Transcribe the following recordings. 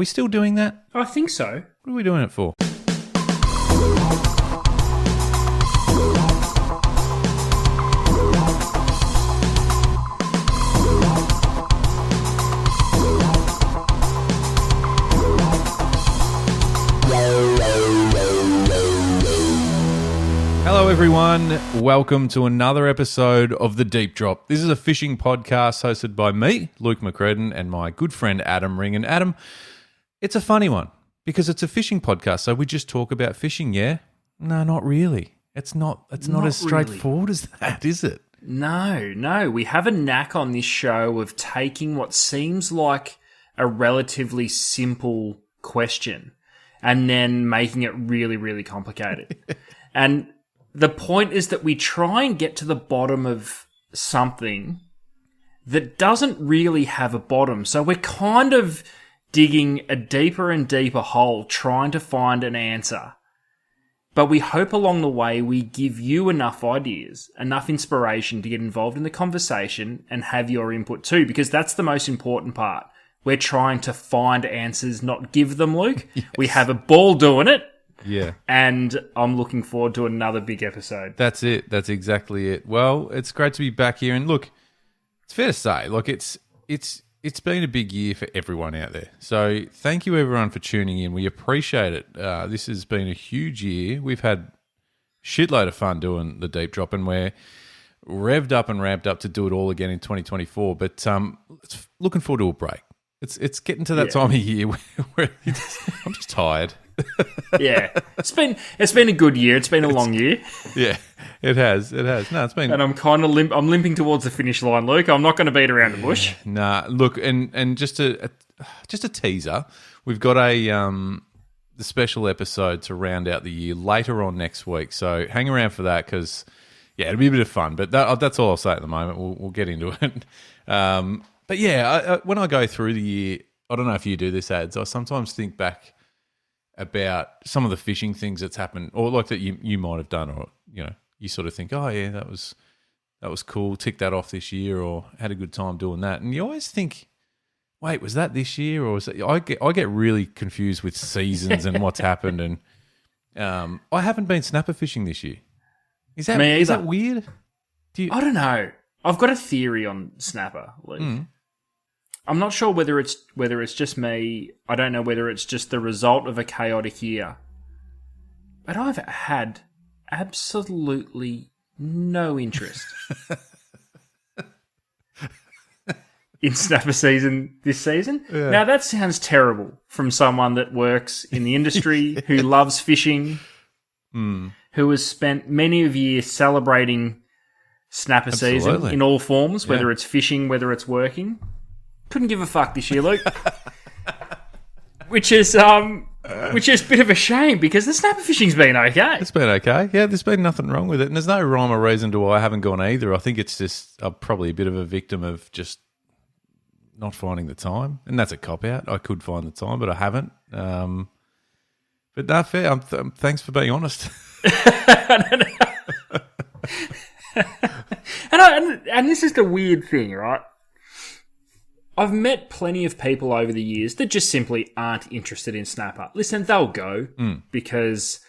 we still doing that? I think so. What are we doing it for? Hello everyone, welcome to another episode of The Deep Drop. This is a fishing podcast hosted by me, Luke McCredden, and my good friend Adam Ring. And Adam, it's a funny one because it's a fishing podcast, so we just talk about fishing, yeah? No, not really. It's not as straightforward as that, is it? No. We have a knack on this show of taking what seems like a relatively simple question and then making it really, really complicated. And the point is that we try and get to the bottom of something that doesn't really have a bottom. So we're kind of digging a deeper and deeper hole trying to find an answer. But we hope along the way we give you enough ideas, enough inspiration to get involved in the conversation and have your input too, because that's the most important part. We're trying to find answers, not give them, Luke. Yes. We have a ball doing it. Yeah. And I'm looking forward to another big episode. That's it. That's exactly it. Well, it's great to be back here. And look, it's fair to say, look, it's been a big year for everyone out there. So thank you everyone for tuning in. We appreciate it. This has been a huge year. We've had a shitload of fun doing the Deep Drop, and we're revved up and ramped up to do it all again in 2024. But it's looking forward to a break. It's getting to that time of year where I'm just tired. Yeah, it's been a good year. It's been a long year. Yeah, it has. No, it's been. And I'm kind of I'm limping towards the finish line, Luke. I'm not going to beat around the bush. Nah, look, and just a teaser. We've got the special episode to round out the year later on next week. So hang around for that because it'll be a bit of fun. But that's all I'll say at the moment. We'll get into it. But yeah, when I go through the year, I don't know if you do this, Ads. I sometimes think back about some of the fishing things that's happened, or like that you might have done, or you sort of think, oh yeah, that was cool, tick that off this year, or had a good time doing that, and you always think, wait, was that this year, or was that? I get really confused with seasons and what's happened, and I haven't been snapper fishing this year. Is that weird? I don't know. I've got a theory on snapper, Luke. I'm not sure whether it's just me. I don't know whether it's just the result of a chaotic year. But I've had absolutely no interest in snapper season this season. Yeah. Now, that sounds terrible from someone that works in the industry, who loves fishing, who has spent many of years celebrating snapper season in all forms, whether it's fishing, whether it's working. Couldn't give a fuck this year, Luke. which is a bit of a shame because the snapper fishing's been okay. It's been okay. Yeah, there's been nothing wrong with it. And there's no rhyme or reason to why I haven't gone either. I think it's just probably a bit of a victim of just not finding the time. And that's a cop-out. I could find the time, but I haven't. But no, fair. Thanks for being honest. And this is the weird thing, right? I've met plenty of people over the years that just simply aren't interested in snapper. Listen, they'll go because,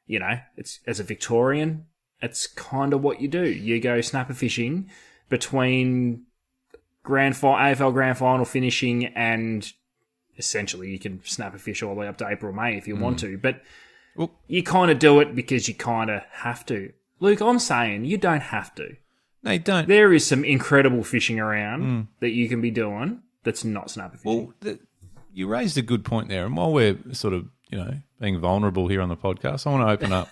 it's as a Victorian, it's kind of what you do. You go snapper fishing between AFL Grand Final finishing and essentially you can snapper fish all the way up to April, May if you want to. But you kind of do it because you kind of have to. Luke, I'm saying you don't have to. No, you don't. There is some incredible fishing around that you can be doing that's not snapper fishing. Well, you raised a good point there. And while we're sort of, being vulnerable here on the podcast, I want to open up.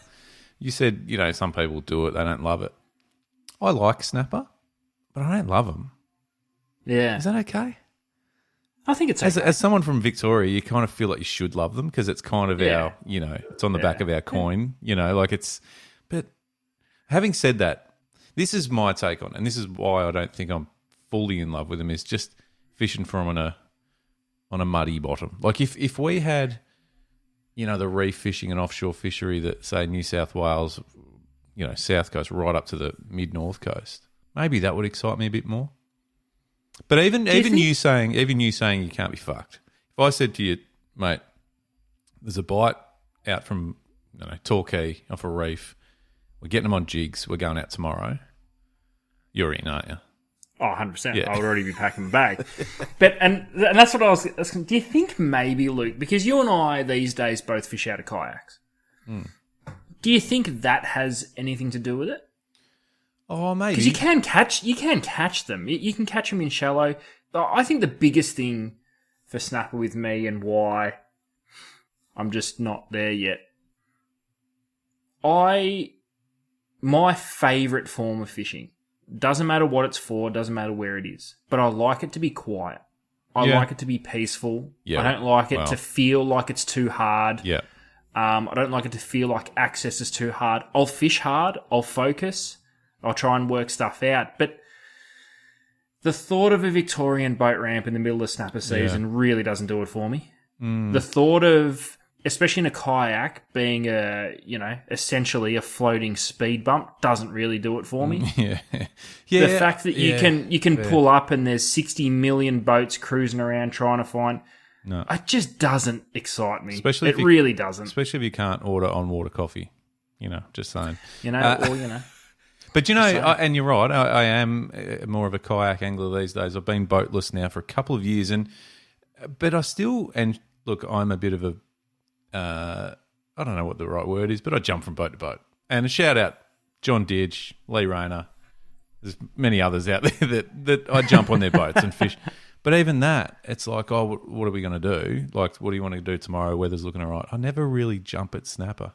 You said, some people do it, they don't love it. I like snapper, but I don't love them. Yeah. Is that okay? I think it's okay. As someone from Victoria, you kind of feel like you should love them because it's kind of our, it's on the back of our coin, but having said that, this is my take on it, and this is why I don't think I'm fully in love with them, is just fishing from on a muddy bottom. Like if we had, the reef fishing and offshore fishery that, say, New South Wales, South Coast right up to the mid-North Coast, maybe that would excite me a bit more. But even you saying you can't be fucked. If I said to you, mate, there's a bite out from Torquay off a reef. We're getting them on jigs. We're going out tomorrow. You're in, aren't you? Oh, 100%. Yeah. I would already be packing my bag. And that's what I was asking. Do you think maybe, Luke, because you and I these days both fish out of kayaks, do you think that has anything to do with it? Oh, maybe. Because you can catch them. You can catch them in shallow. I think the biggest thing for snapper with me and why I'm just not there yet, my favourite form of fishing, doesn't matter what it's for, doesn't matter where it is, but I like it to be quiet. I like it to be peaceful. Yeah. I don't like it to feel like it's too hard. Yeah. I don't like it to feel like access is too hard. I'll fish hard. I'll focus. I'll try and work stuff out. But the thought of a Victorian boat ramp in the middle of snapper season really doesn't do it for me. The thought of, especially in a kayak, being essentially a floating speed bump doesn't really do it for me. Yeah. The fact that you can pull up and there's 60 million boats cruising around trying to find... No. It just doesn't excite me. Especially it really doesn't. Especially if you can't order on-water coffee. Just saying. But and you're right, I am more of a kayak angler these days. I've been boatless now for a couple of years, but I still, and look, I'm a bit of a, I don't know what the right word is, but I jump from boat to boat. And a shout out, John Didge, Lee Rayner, there's many others out there that I jump on their boats and fish. But even that, it's like, oh, what are we going to do? Like, what do you want to do tomorrow? Weather's looking all right. I never really jump at snapper.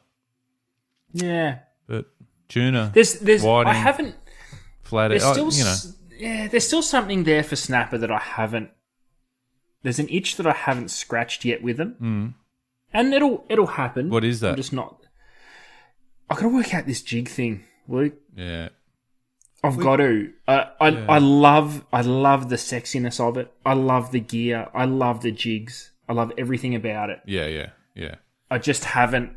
Yeah. But tuna, there's whiting, I haven't... flathead, there's still something there for snapper that I haven't... There's an itch that I haven't scratched yet with them. And it'll happen. What is that? I'm just not... I've got to work out this jig thing, Luke. Yeah. I've got to. I love the sexiness of it. I love the gear. I love the jigs. I love everything about it. Yeah. I just haven't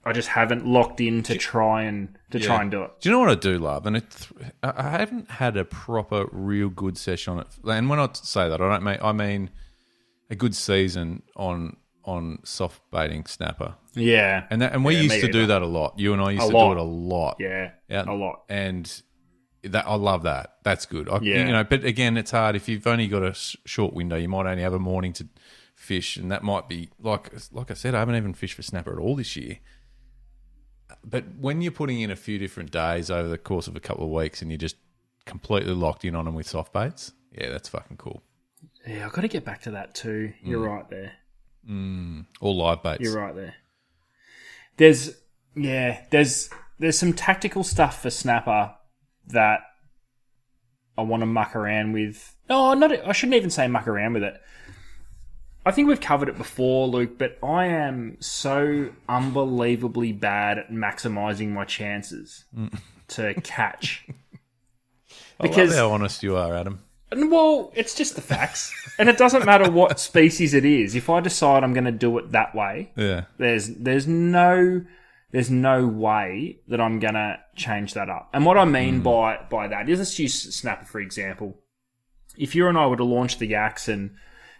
locked in to try and do it. Do you know what I do love? And I haven't had a proper, real good session on it. And when I say that, I mean a good season on soft baiting snapper. Yeah. And we used to do that a lot. You and I used to do it a lot. Yeah. A lot. And I love that. That's good. But again, it's hard. If you've only got a short window, you might only have a morning to fish, and that might be, like I said, I haven't even fished for snapper at all this year. But when you're putting in a few different days over the course of a couple of weeks and you're just completely locked in on them with soft baits, yeah, that's fucking cool. Yeah, I've got to get back to that too. You're right there. Or live baits. You're right there. There's some tactical stuff for snapper that I want to muck around with. I shouldn't even say muck around with it. I think we've covered it before, Luke, but I am so unbelievably bad at maximising my chances to catch. Because I love how honest you are, Adam. Well, it's just the facts. And it doesn't matter what species it is. If I decide I'm going to do it that way, there's no way that I'm going to change that up. And what I mean by that is, let's use snapper, for example. If you and I were to launch the yaks and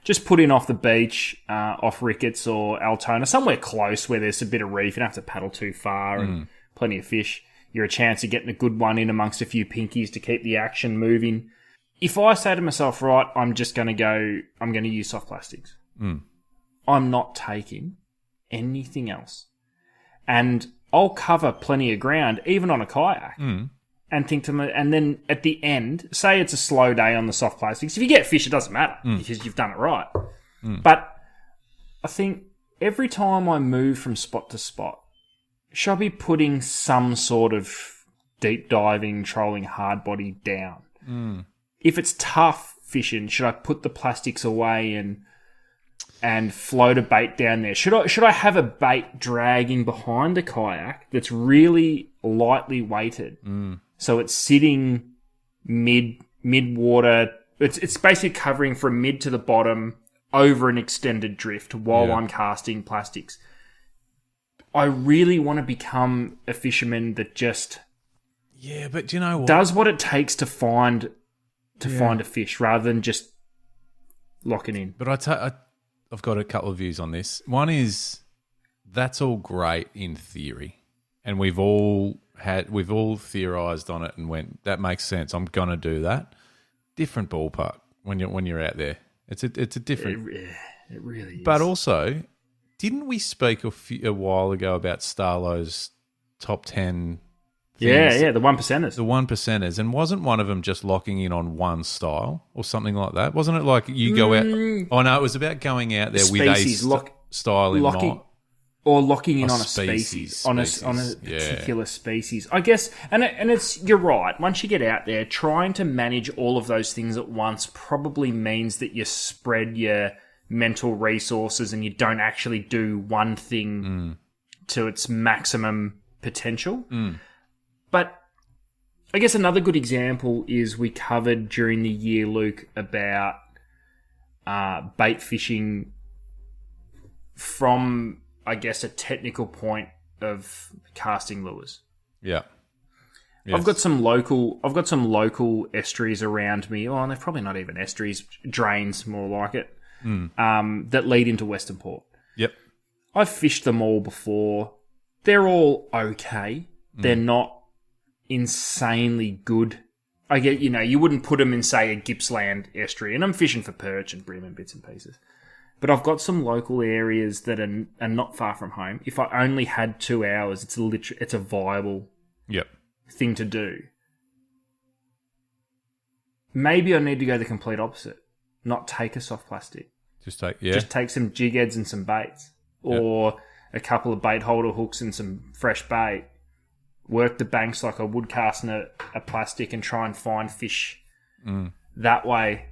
just put in off the beach, off Ricketts or Altona, somewhere close where there's a bit of reef, you don't have to paddle too far and plenty of fish, you're a chance of getting a good one in amongst a few pinkies to keep the action moving. If I say to myself, right, I'm going to use soft plastics. I'm not taking anything else. And I'll cover plenty of ground, even on a kayak, and think to me, and then at the end, say it's a slow day on the soft plastics. If you get fish, it doesn't matter because you've done it right. But I think every time I move from spot to spot, should I be putting some sort of deep diving, trolling hard body down? If it's tough fishing, should I put the plastics away and float a bait down there? Should I have a bait dragging behind the kayak that's really lightly weighted, so it's sitting mid water? It's basically covering from mid to the bottom over an extended drift while I'm casting plastics. I really want to become a fisherman that just but do you know what? Does what it takes to find a fish rather than just lock it in. But I I've got a couple of views on this. One is that's all great in theory, and we've all theorized on it and went, that makes sense. I'm gonna do that. Different ballpark when you're out there. It's a different. It really is. But also, didn't we speak a while ago about Starlow's top 10? Yeah, the 1%ers. The 1%ers, and wasn't one of them just locking in on one style or something like that? Wasn't it like you go out? Oh no, it was about going out there Species, with a style in mind. Or locking in on a species. On a particular species. I guess, and it's, you're right. Once you get out there, trying to manage all of those things at once probably means that you spread your mental resources and you don't actually do one thing to its maximum potential. But I guess another good example is we covered during the year, Luke, about bait fishing from, I guess, a technical point of casting lures. Yeah. Yes. I've got some local estuaries around me. Oh, and they're probably not even estuaries, drains more like it, that lead into Western Port. Yep. I've fished them all before. They're all okay. They're not insanely good. I get, you wouldn't put them in, say, a Gippsland estuary, and I'm fishing for perch and bream and bits and pieces. But I've got some local areas that are not far from home. If I only had 2 hours, it's a viable thing to do. Maybe I need to go the complete opposite. Not take a soft plastic. Just take some jig heads and some baits. Or a couple of bait holder hooks and some fresh bait. Work the banks like I would casting a plastic and try and find fish that way.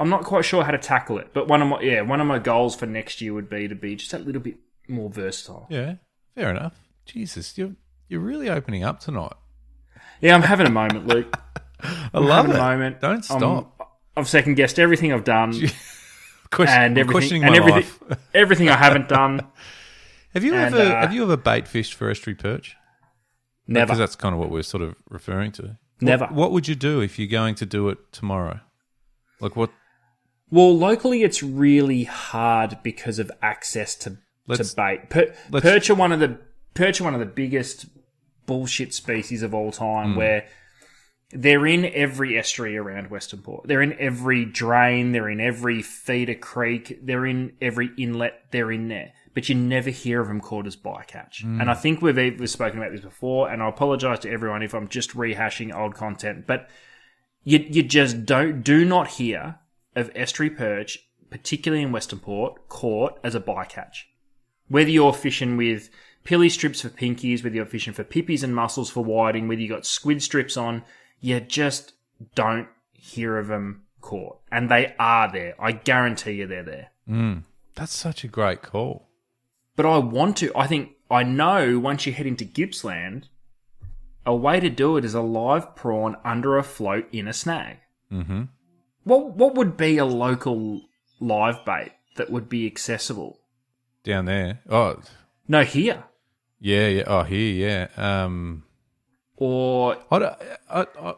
I'm not quite sure how to tackle it, but one of my goals for next year would be to be just a little bit more versatile. Yeah, fair enough. Jesus, you're really opening up tonight. Yeah, I'm having a moment, Luke. I love it. A moment. Don't stop. I've second guessed everything I've done, everything I haven't done. Have you ever bait fished for estuary perch? Never. Because that's kind of what we're sort of referring to. Never. What would you do if you're going to do it tomorrow? Like what? Well, locally it's really hard because of access to bait. Perch are one of the biggest bullshit species of all time, where they're in every estuary around Western Port. They're in every drain. They're in every feeder creek. They're in every inlet. They're in there. But you never hear of them caught as bycatch. And I think we've spoken about this before, and I apologise to everyone if I'm just rehashing old content, but you just do not hear of estuary perch, particularly in Western Port, caught as a bycatch. Whether you're fishing with pilly strips for pinkies, whether you're fishing for pippies and mussels for whiting, whether you got squid strips on, you just don't hear of them caught. And they are there. I guarantee you they're there. That's such a great call. But I know once you head into Gippsland, a way to do it is a live prawn under a float in a snag. Mm-hmm. What would be a local live bait that would be accessible? Down there? Oh. No, here. Yeah. Oh, here, yeah. Or...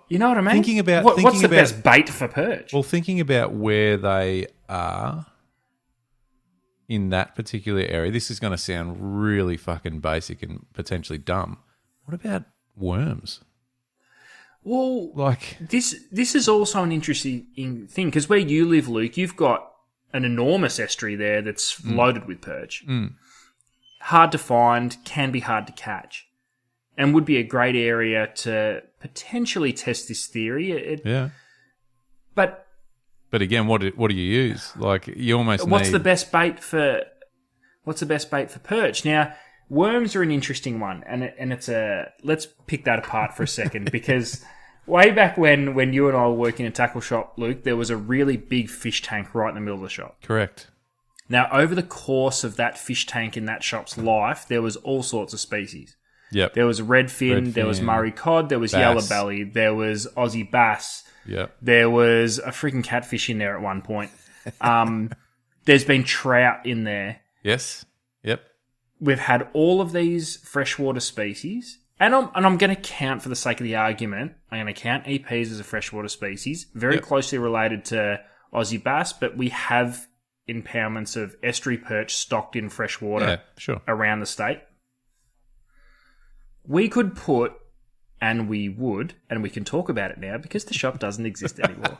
you know what I mean? Thinking about... What's the best bait for perch? Well, thinking about where they are in that particular area, this is going to sound really fucking basic and potentially dumb. What about worms? Well, like this is also an interesting thing, because where you live, Luke, you've got an enormous estuary there that's loaded with perch. Hard to find, can be hard to catch, and would be a great area to potentially test this theory. But again, what do you use? Like, you almost what's the best bait for perch? Now, worms are an interesting one, and it's let's pick that apart for a second, because way back when you and I were working in a tackle shop, Luke, there was a really big fish tank right in the middle of the shop. Correct. Now, over the course of that fish tank in that shop's life, there was all sorts of species. Yep. There was redfin, there was Murray cod, there was yellow belly, there was Aussie bass. Yep. There was a freaking catfish in there at one point. There's been trout in there. Yes. Yep. We've had all of these freshwater species, and I'm going to count, for the sake of the argument, I'm going to count EPs as a freshwater species, very closely related to Aussie bass, but we have impoundments of estuary perch stocked in fresh water Yeah, sure. around the state. We could put, and we would, and we can talk about it now because the shop doesn't exist anymore.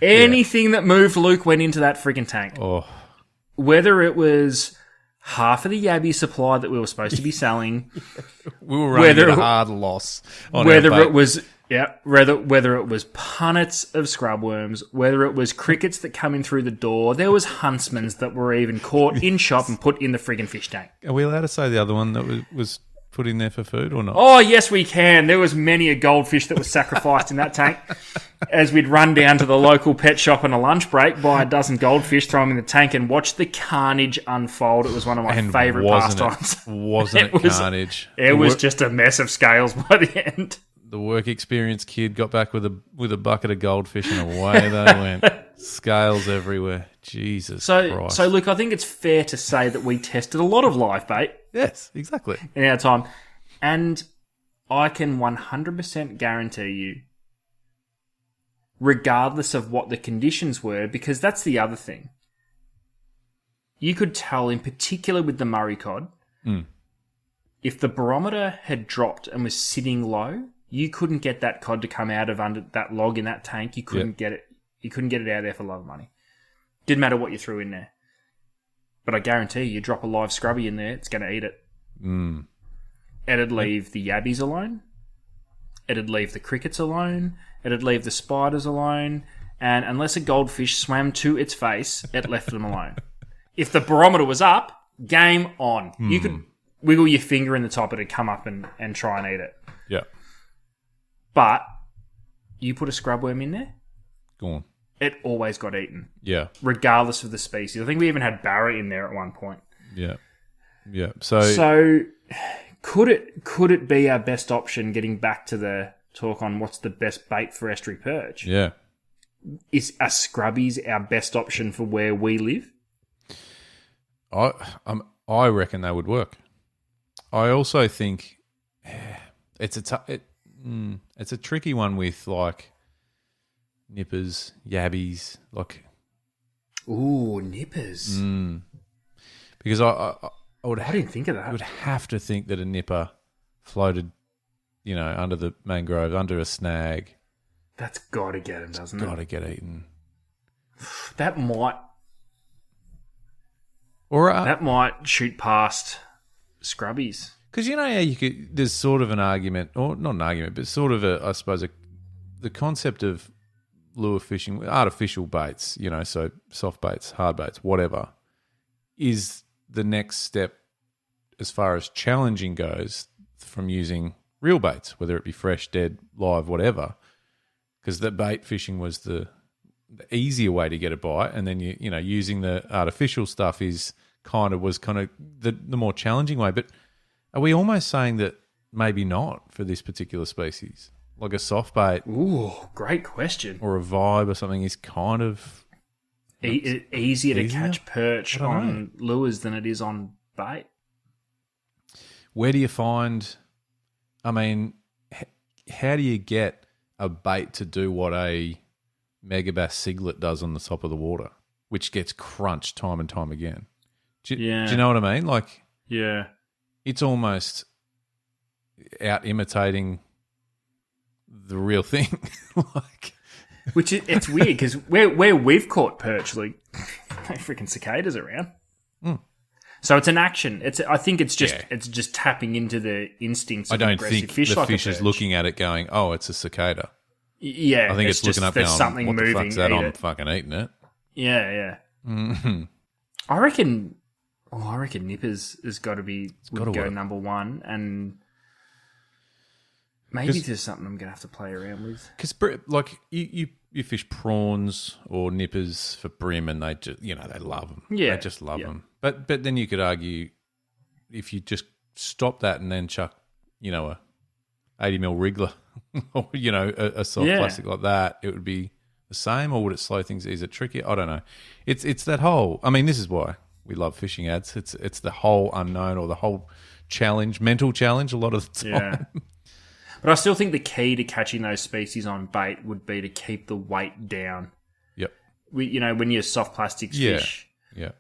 Anything that moved Luke went into that friggin' tank. Oh, Whether it was half of the Yabby supply that we were supposed to be selling, we were running at a hard loss. On whether our bait. it was whether it was punnets of scrubworms, whether it was crickets that come in through the door, there was huntsmans that were even caught in shop and put in the friggin' fish tank. Are we allowed to say the other one that was put in there for food or not? Oh, yes, we can. There was many a goldfish that was sacrificed in that tank. As we'd run down to the local pet shop on a lunch break, buy a dozen goldfish, throw them in the tank, and watch the carnage unfold. It was one of my favourite pastimes. Wasn't it carnage? It was just a mess of scales by the end. The work experience kid got back with a bucket of goldfish and away they went. Scales everywhere. Jesus Christ. So, look, I think it's fair to say that we tested a lot of live bait. Yes, exactly. In our time. And I can 100% guarantee you, regardless of what the conditions were, because that's the other thing. You could tell, in particular with the Murray cod, if the barometer had dropped and was sitting low, you couldn't get that cod to come out of under that log in that tank. You couldn't get it. You couldn't get it out of there for love of money. Didn't matter what you threw in there. But I guarantee you drop a live scrubby in there, it's going to eat it. It'd leave the yabbies alone. It'd leave the crickets alone. It'd leave the spiders alone. And unless a goldfish swam to its face, it left them alone. If the barometer was up, game on. You could wiggle your finger in the top, it'd come up and try and eat it. Yeah. But you put a scrubworm in there, Go on. it always got eaten. Yeah. Regardless of the species. I think we even had Barra in there at one point. Yeah. Yeah. So Could it be our best option, getting back to the talk on what's the best bait for estuary perch? yeah. Is a scrubbies our best option for where we live? I reckon they would work. I also think it's a tricky one with like nippers, yabbies, like Ooh, nippers. because I would I didn't think of that. I would have to think that a nipper floated, under the mangrove, under a snag. That's got to get him, doesn't it? Got to get eaten. That might Or that might shoot past scrubbies. because how you could. There's sort of an argument, or not an argument, but sort of I suppose the concept of lure fishing, artificial baits, so soft baits, hard baits, whatever, is the next step as far as challenging goes from using real baits, whether it be fresh, dead, live, whatever. Because the bait fishing was the easier way to get a bite, and then using the artificial stuff was kind of the more challenging way. But are we almost saying that maybe not for this particular species? Like a soft bait Ooh, great question. or a vibe or something is kind of Easier to catch perch I don't on lures than it is on bait. Where do you find? I mean, how do you get a bait to do what a megabass cinglet does on the top of the water, which gets crunched time and time again? Do you know what I mean? Like, Yeah. it's almost out imitating the real thing. Like, Which it's weird because where we've caught perch, like freaking cicadas around. So it's an action. I think it's just tapping into the instincts. I Of an don't aggressive think fish the like fish a is perch. looking at it going, "Oh, it's a cicada." Yeah, I think it's looking just, up there's going, something "What the moving. fuck's that? Eat I'm it. fucking eating it." Yeah. I reckon nippers has got to be would go work. number one, and maybe there's something I'm gonna have to play around with. Because like you fish prawns or nippers for brim, and they just they love them. Yeah, they just love them. But then you could argue if you just stop that and then chuck a 80mm wriggler or a soft plastic like that, it would be the same, or would it slow things? Is it tricky? I don't know. It's that whole. I mean, this is why we love fishing ads. It's the whole unknown or the whole challenge, mental challenge. A lot of the time. Yeah. But I still think the key to catching those species on bait would be to keep the weight down. Yep. when you're soft plastics Yeah. fish, Yeah.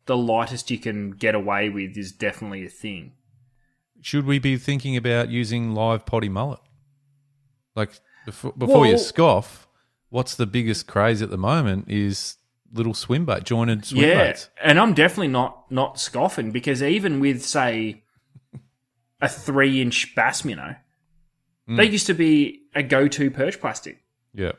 the lightest you can get away with is definitely a thing. Should we be thinking about using live potty mullet? Like, before you scoff, what's the biggest craze at the moment is little jointed swim baits. And I'm definitely not scoffing, because even with, say, a 3-inch bass minnow, they used to be a go-to perch plastic. Yeah.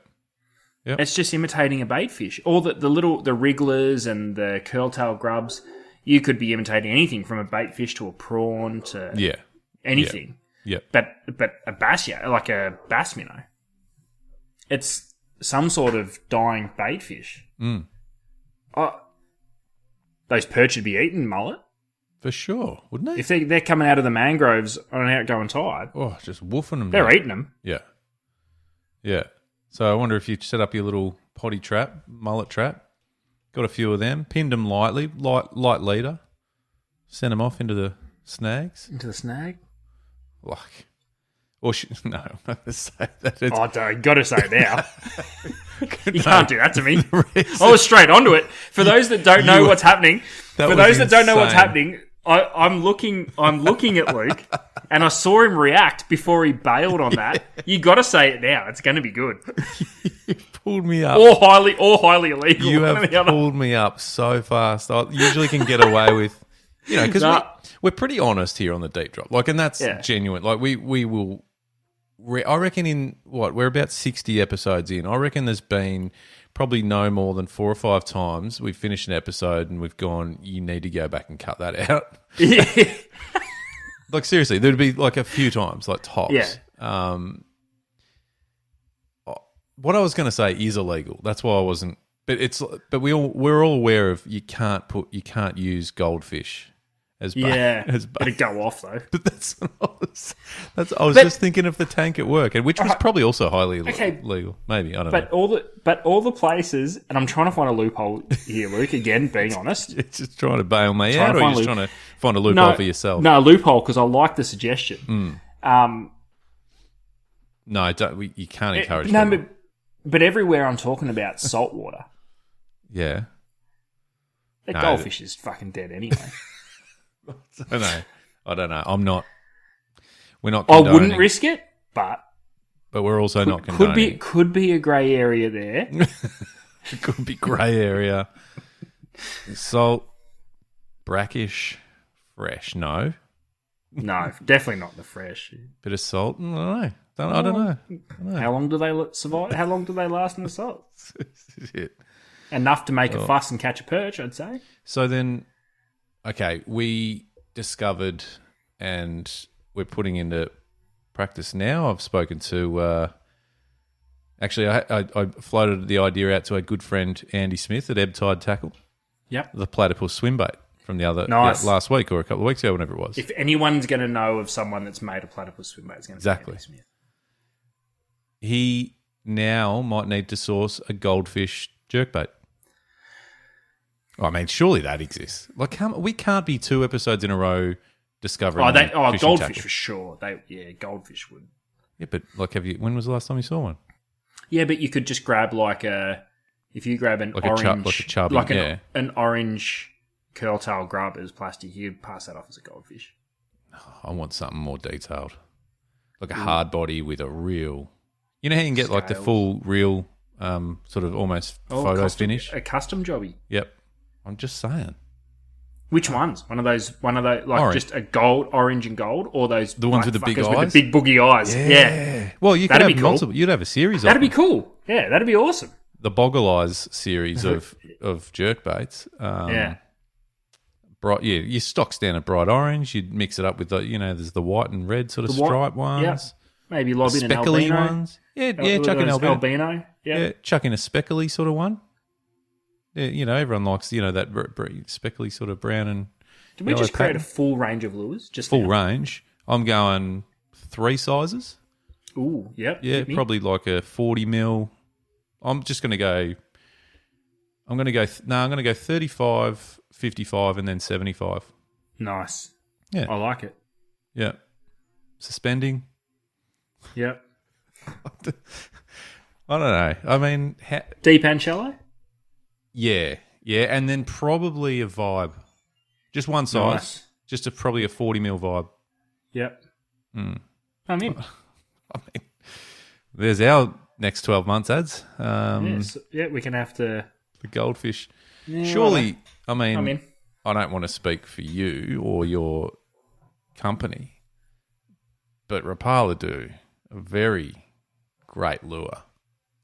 Yep. It's just imitating a bait fish. Or the wrigglers and the curl-tail grubs, you could be imitating anything from a bait fish to a prawn to anything. Yeah. But a bass, like a bass minnow, it's some sort of dying bait fish. Mm. Those perch would be eating mullet. For sure, wouldn't they? If they're coming out of the mangroves on an outgoing tide, just woofing them. They're eating them. Yeah. Yeah. So I wonder if you set up your little potty trap, mullet trap, got a few of them, pinned them lightly, light leader, send them off into the snags. Into the snag? No, let's say that. You got to say it now. You can't do that to me. I was straight onto it. For those that don't know what's happening, I'm looking at Luke, and I saw him react before he bailed on that. You got to say it now. It's going to be good. You pulled me up. Or highly illegal. You have pulled me up so fast. I usually can get away with, because we're pretty honest here on the deep drop. And that's genuine. We will. I reckon we're about 60 episodes in. I reckon there's been probably no more than 4 or 5 times we've finished an episode and we've gone, you need to go back and cut that out. Yeah. Seriously, there'd be a few times, tops. Yeah. What I was going to say is illegal. That's why I wasn't. But we're all aware of you can't use goldfish as bait. It'd go off though. But I was just thinking of the tank at work, which was probably also highly illegal. Maybe, I don't know. But all the places, and I'm trying to find a loophole here, Luke. Again, being honest, it's just trying to bail me out, or you're just trying to find a loophole for yourself. No, loophole, because I like the suggestion. No, you can't encourage. No, but everywhere I'm talking about saltwater. Yeah. That goldfish is fucking dead anyway. I don't know. I'm not. We're not. I wouldn't risk it, but we're also not condoning. Could be a grey area there. It could be grey area. Salt, brackish, fresh. No, definitely not the fresh. Bit of salt. I don't know. How long do they survive? How long do they last in the salt? Shit. Enough to make a fuss and catch a perch, I'd say. So then. Okay, we discovered, and we're putting into practice now. I've spoken to. Actually, I floated the idea out to a good friend, Andy Smith at Ebb Tide Tackle. Yep. The platypus swim bait from the other last week or a couple of weeks ago, whenever it was. If anyone's going to know of someone that's made a platypus swim bait, it's going to be Andy Smith. He now might need to source a goldfish jerkbait. I mean, surely that exists. We can't be 2 episodes in a row discovering. Goldfish tackle. for sure. Goldfish would. Yeah, but when was the last time you saw one? Yeah, but you could just grab if you grab an orange, an orange curl-tail grub as plastic, you'd pass that off as a goldfish. I want something more detailed, like a hard body with a real. You know how you can get Scales. the full real, sort of almost photo finish, a custom jobby. Yep. I'm just saying. Which ones? One of those, orange. Just a gold, orange and gold, or those the ones with the big eyes, with the big boogie eyes. Yeah. Well, you could have multiple. You'd have a series. That'd be cool. Yeah, that'd be awesome. The Boggle Eyes series of jerkbaits. Bright. Yeah, your stock standard bright orange. You'd mix it up with there's the white and red sort of stripe ones. Yeah. Maybe lob in an speckly albino ones. Yeah, chuck in albino. Yeah, chuck in a speckly sort of one. Yeah, everyone likes that speckly sort of brown and. Did we just create a full range of lures? Just full range. I'm going 3 sizes. Ooh, yep. Yeah, probably like a 40 mil. I'm just going to go. I'm going to go. I'm going to go 35, 55, and then 75. Nice. Yeah, I like it. Yeah, suspending. Yep. I don't know. I mean, Deep and shallow? yeah, and then probably a vibe. Just one size. Nice. Just probably a 40 mil vibe. Yep. Mm. I'm in. I mean, there's our next 12 months ads. Yes. Yeah, we can have to... The goldfish. Yeah, Surely, I mean, I'm in. I don't want to speak for you or your company, but Rapala do a very great lure.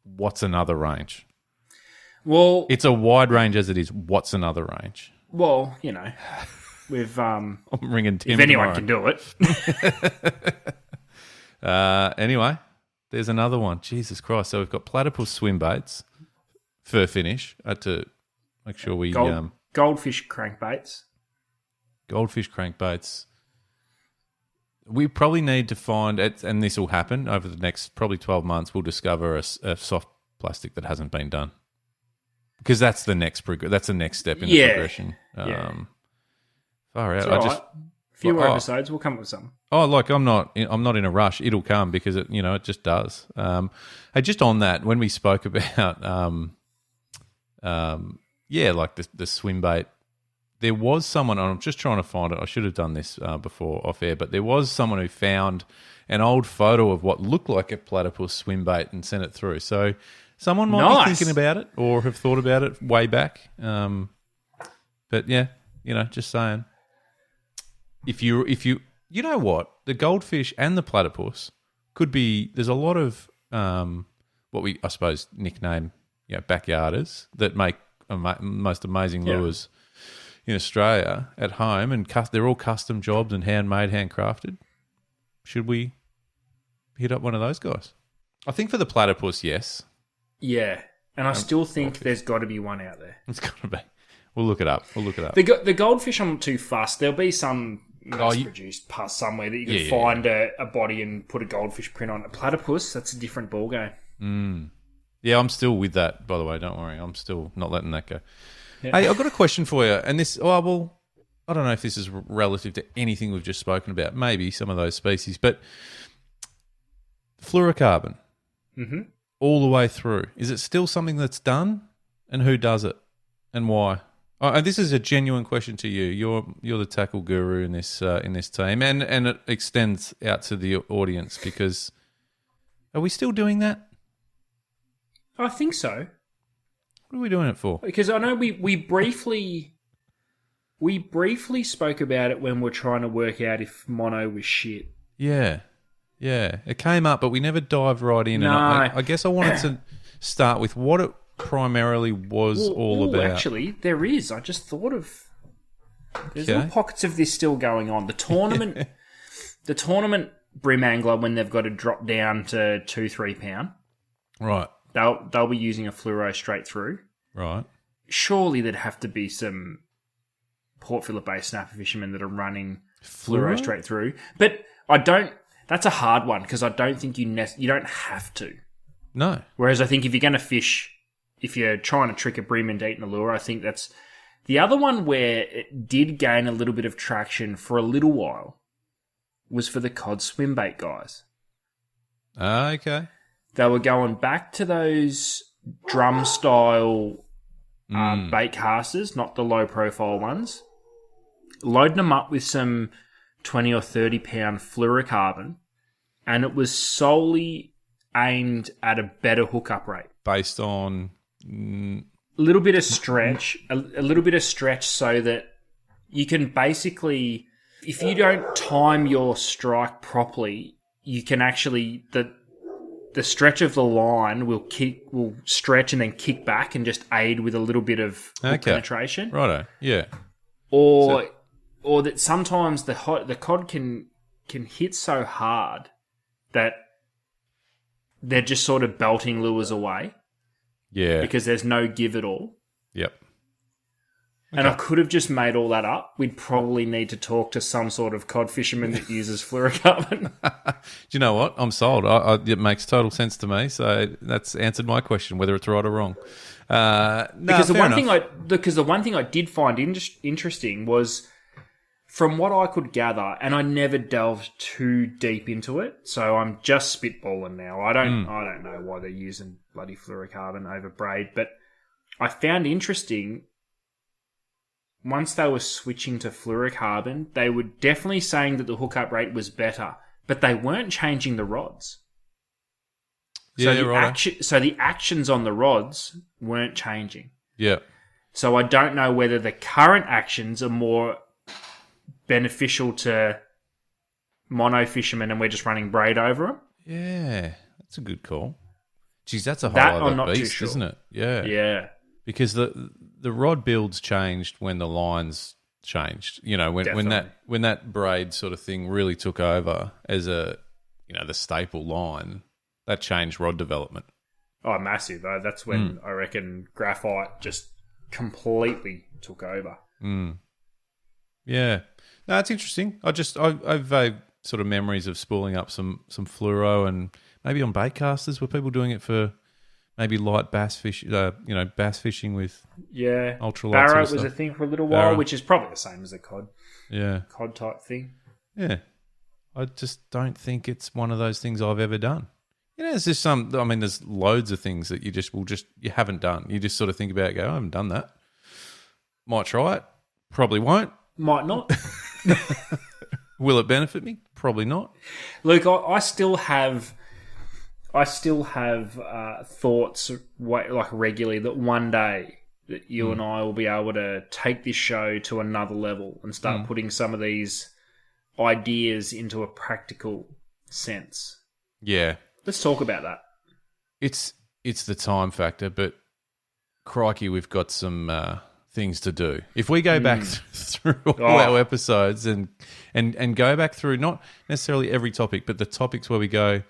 What's another range? Well, It's a wide range as it is. What's another range? well, you know, with I'm ringing Tim if anyone tomorrow. can do it. Anyway, there's another one. Jesus Christ. So we've got platypus swim baits, fur finish. I had to make sure we... Goldfish crankbaits. Goldfish crankbaits. We probably need to find, and this will happen over the next probably 12 months, we'll discover a soft plastic that hasn't been done. Because that's the next that's the next step in the progression. Far out. It's all right. A few more episodes, we'll come up with something. Oh, like I'm not in a rush. It'll come because it just does. Hey, just on that, when we spoke about like the swim bait, there was someone. I'm just trying to find it. I should have done this before off air, but there was someone who found an old photo of what looked like a platypus swim bait and sent it through. So someone might be thinking about it or have thought about it way back. But yeah, just saying. If you know what, the goldfish and the platypus could be. There's a lot of what we I suppose nickname backyarders that make most amazing lures in Australia at home, and they're all custom jobs and handmade, handcrafted. Should we hit up one of those guys? I think for the platypus, yes. Yeah, and I still think there's got to be one out there. It's got to be. We'll look it up. The goldfish, I'm not too fussed. There'll be some mass-produced pus somewhere that you can find a body and put a goldfish print on. A platypus, that's a different ballgame. Yeah, I'm still with that, by the way. Don't worry. I'm still not letting that go. Yeah. Hey, I've got a question for you. And this, I don't know if this is relative to anything we've just spoken about. Maybe some of those species. But fluorocarbon, all the way through. Is it still something that's done? And who does it? And why? And this is a genuine question to you. You're the tackle guru in this team. And it extends out to the audience because are we still doing that? I think so. What are we doing it for? Because I know we briefly spoke about it when we're trying to work out if mono was shit. Yeah. It came up, but we never dived right in. No. And I guess I wanted to start with what it primarily was all about. Actually, there is. I just thought of... There's little pockets of this still going on. The tournament... The tournament brim angler, when they've got to drop down to 2-3 pound... Right. They'll be using a fluoro straight through. Right. Surely there'd have to be some Port Phillip-based snapper fishermen that are running fluoro straight through. But I don't... That's a hard one because I don't think you don't have to. No. Whereas I think if you're going to fish, if you're trying to trick a bream into eating a lure, I think that's... The other one where it did gain a little bit of traction for a little while was for the cod swim bait guys. Okay. They were going back to those drum-style bait casters, not the low-profile ones, loading them up with some 20 or 30-pound fluorocarbon, and it was solely aimed at a better hookup rate. Based on... A little bit of stretch, a little bit of stretch so that you can basically... If you don't time your strike properly, you can actually... The stretch of the line will stretch and then kick back and just aid with a little bit of penetration. Righto, yeah. Or that sometimes the cod can hit so hard that they're just sort of belting lures away. Yeah. Because there's no give at all. Yep. And I could have just made all that up. We'd probably need to talk to some sort of cod fisherman that uses fluorocarbon. Do you know what? I'm sold. It makes total sense to me. So that's answered my question, whether it's right or wrong. Because the one thing I did find interesting was from what I could gather, and I never delved too deep into it, so I'm just spitballing now. I don't know why they're using bloody fluorocarbon over braid, but I found interesting once they were switching to fluorocarbon, they were definitely saying that the hookup rate was better, but they weren't changing the rods. Yeah, So the actions on the rods weren't changing. Yeah. So I don't know whether the current actions are more beneficial to mono fishermen and we're just running braid over them. Yeah, that's a good call. Geez, that's a whole That I'm other not too beast, sure. isn't it? Yeah. Yeah. Because the rod builds changed when the lines changed. You know, when that braid sort of thing really took over as a, you know, the staple line, that changed rod development. Oh, massive. That's when I reckon graphite just completely took over. Yeah. No, it's interesting. I've vague sort of memories of spooling up some fluoro and maybe on bait casters. Were people doing it for maybe light bass fish, bass fishing with ultralight Barrow sort of was stuff? a thing for a little while, which is probably the same as a cod. Yeah. Cod type thing. Yeah. I just don't think it's one of those things I've ever done. You know, there's loads of things that you haven't done. You just sort of think about it, go, I haven't done that. Might try it. Probably won't. Might not. Will it benefit me? Probably not. Luke, I still have thoughts like regularly that one day that you and I will be able to take this show to another level and start putting some of these ideas into a practical sense. Yeah. Let's talk about that. It's the time factor, but crikey, we've got some things to do. If we go back through all our episodes and go back through not necessarily every topic, but the topics where we go,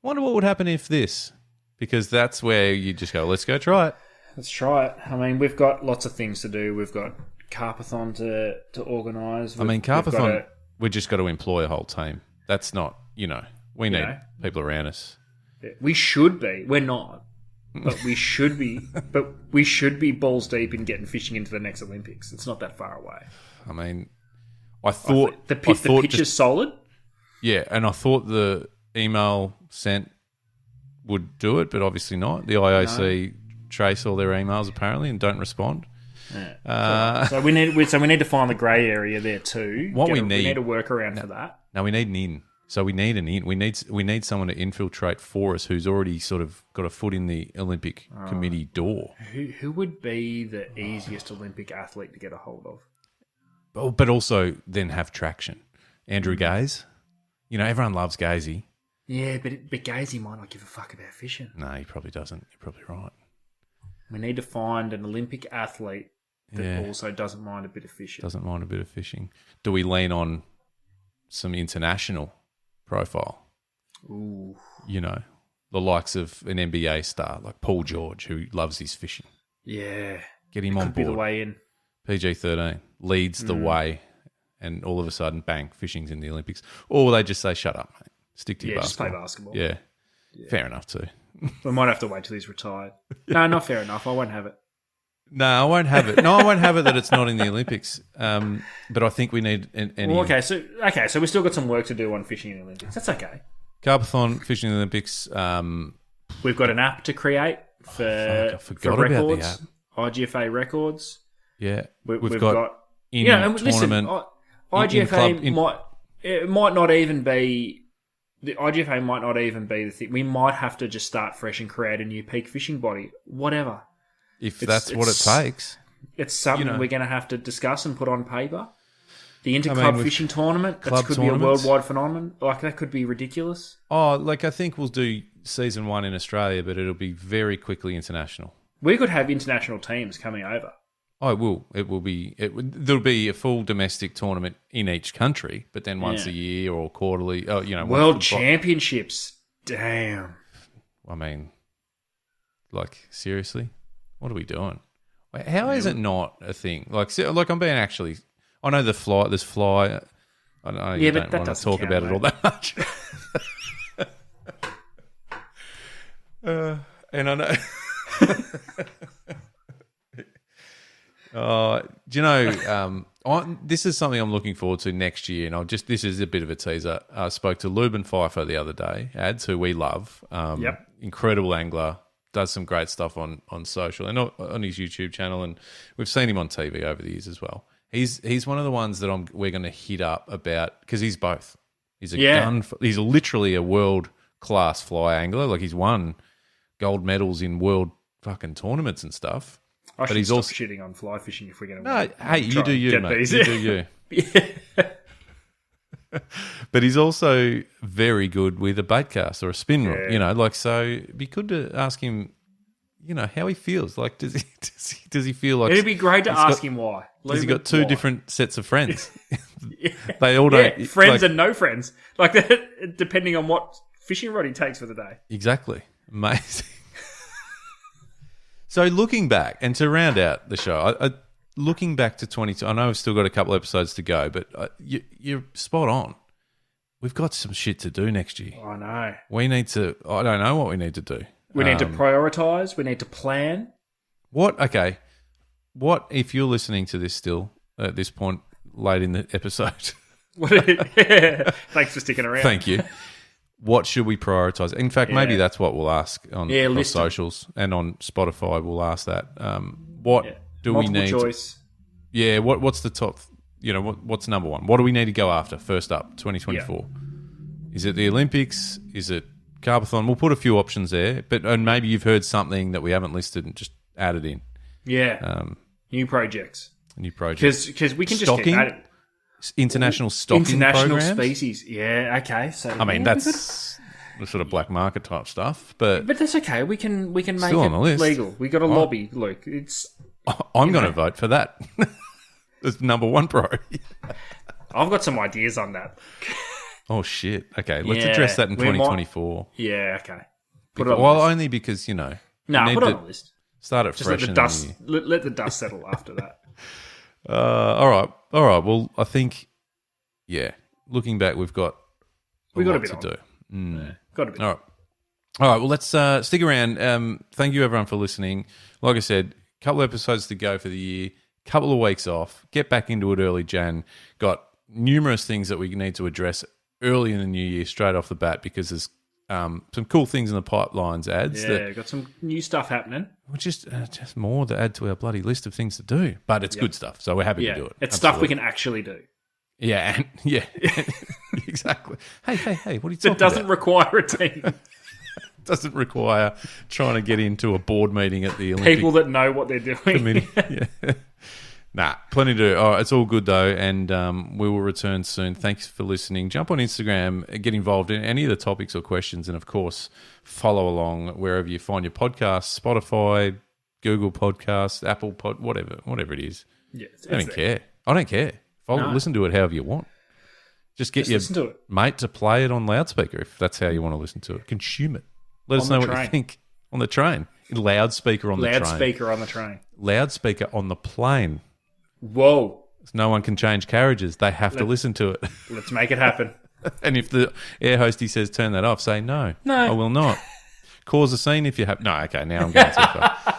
wonder what would happen if this, because that's where you just go, let's go try it. Let's try it. I mean, we've got lots of things to do. We've got Carpathon to organise. Carpathon, we just got to employ a whole team. That's not, we need people around us. We should be. We're not. But we should be. But we should be balls deep in getting fishing into the next Olympics. It's not that far away. I mean, I thought the pitch is solid. Yeah, and I thought the email sent would do it, but obviously not. The IOC trace all their emails apparently and don't respond. Yeah. So we need to find the grey area there too. We need a workaround for that. No, we need an in. So we need an in. We need someone to infiltrate for us who's already sort of got a foot in the Olympic committee door. Who would be the easiest Olympic athlete to get a hold of? But also then have traction. Andrew Gaze. Everyone loves Gazy. Yeah, but Gazy might not give a fuck about fishing. No, he probably doesn't. You're probably right. We need to find an Olympic athlete that also doesn't mind a bit of fishing. Do we lean on some international profile? Ooh. The likes of an NBA star like Paul George, who loves his fishing. Yeah. Get him on board. Could be the way in. PG-13 leads the way, and all of a sudden, bang, fishing's in the Olympics. Or they just say, shut up, mate. Stick to your basketball. Just play basketball. Yeah. Fair enough too. We might have to wait till he's retired. No, not fair enough. I won't have it. No, I won't have it. No, I won't have it that it's not in the Olympics. But I think we need any... Okay, so we still got some work to do on fishing in the Olympics. That's okay. Carpathon, fishing in the Olympics. We've got an app to create for records. IGFA records. Yeah. We've got in-tournament... Listen, IGFA might not even be... The IGFA might not even be the thing. We might have to just start fresh and create a new peak fishing body. Whatever. If that's what it takes. It's something we're going to have to discuss and put on paper. The inter-club fishing tournament, that could be a worldwide phenomenon. That could be ridiculous. I think we'll do season 1 in Australia, but it'll be very quickly international. We could have international teams coming over. Oh, it will. There'll be a full domestic tournament in each country, but then once a year or quarterly. World championships. Damn. I mean, seriously, what are we doing? How is it not a thing? I'm being actually. I know there's fly. I know you don't want to talk about it all that much. And I know. Do you know This is something I'm looking forward to next year, and this is a bit of a teaser. I spoke to Leuben Pfeiffer the other day, Ads, who we love. Yep. Incredible angler, does some great stuff on social and on his YouTube channel, and we've seen him on TV over the years as well. He's one of the ones that we're going to hit up about, because he's both. He's he's literally a world class fly angler. Like, he's won gold medals in world fucking tournaments and stuff. I should stop shitting on fly fishing if we're going to. No, hey, you do you, mate. These. You do you. Yeah. But he's also very good with a bait cast or a spin rod. So it'd be good to ask him, how he feels. Like, does he feel like it'd be great to ask him why? Has he got two different sets of friends? They all don't friends and no friends. Like that, depending on what fishing rod he takes for the day. Exactly, amazing. So looking back, and to round out the show, looking back to 22, I know we've still got a couple episodes to go, but you're spot on. We've got some shit to do next year. I know. We need to. I don't know what we need to do. We need to prioritise. We need to plan. Okay. What if you're listening to this still at this point late in the episode? Thanks for sticking around. Thank you. What should we prioritise? In fact, maybe that's what we'll ask on socials and on Spotify. We'll ask that. What do Multiple we need? Choice. Yeah. What's the top? What's number one? What do we need to go after first up? 2024. Yeah. Is it the Olympics? Is it Carpathon? We'll put a few options there, and maybe you've heard something that we haven't listed and just add it in. Yeah. New projects. Because we can stocking? Just get international stocking international programs? Species. Yeah. Okay. So I mean, that's the sort of black market type stuff, but that's okay. We can make it on the list. Legal. We got a lobby, Luke. I'm going to vote for that. It's number one priority. I've got some ideas on that. Oh shit! Okay, let's address that in 2024. Yeah. Okay. Put it on the list. Only because put it on the list. Start it fresh. Let the dust settle after that. All right. Well, I think, looking back, we've got a bit to do. Yeah, got a bit. All right. Well, let's stick around. Thank you, everyone, for listening. Like I said, a couple of episodes to go for the year. Couple of weeks off. Get back into it early, Jan. Got numerous things that we need to address early in the new year, straight off the bat, because there's some cool things in the pipelines. Got some new stuff happening. Which is just more to add to our bloody list of things to do. But it's good stuff, so we're happy to do it. It's stuff we can actually do. Yeah, exactly. Hey, what are you talking about? It doesn't require a team. Doesn't require trying to get into a board meeting at the Olympic people that know what they're doing. Committee. Nah, plenty to do. All right, it's all good though, and we will return soon. Thanks for listening. Jump on Instagram, get involved in any of the topics or questions, and of course, follow along wherever you find your podcasts: Spotify, Google Podcasts, Apple Pod, whatever it is. Yeah, I don't care. I don't care. Listen to it however you want. Just get your mate to play it on loudspeaker if that's how you want to listen to it. Consume it. Let us know what you think on the train. Loudspeaker on the train. Loudspeaker on the train. Loudspeaker on the plane. Whoa. No one can change carriages. They have to listen to it. Let's make it happen. And if the air hostie says turn that off, say no. I will not. Cause a scene if you have... No, okay, now I'm going too far.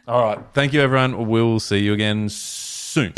All right. Thank you, everyone. We'll see you again soon.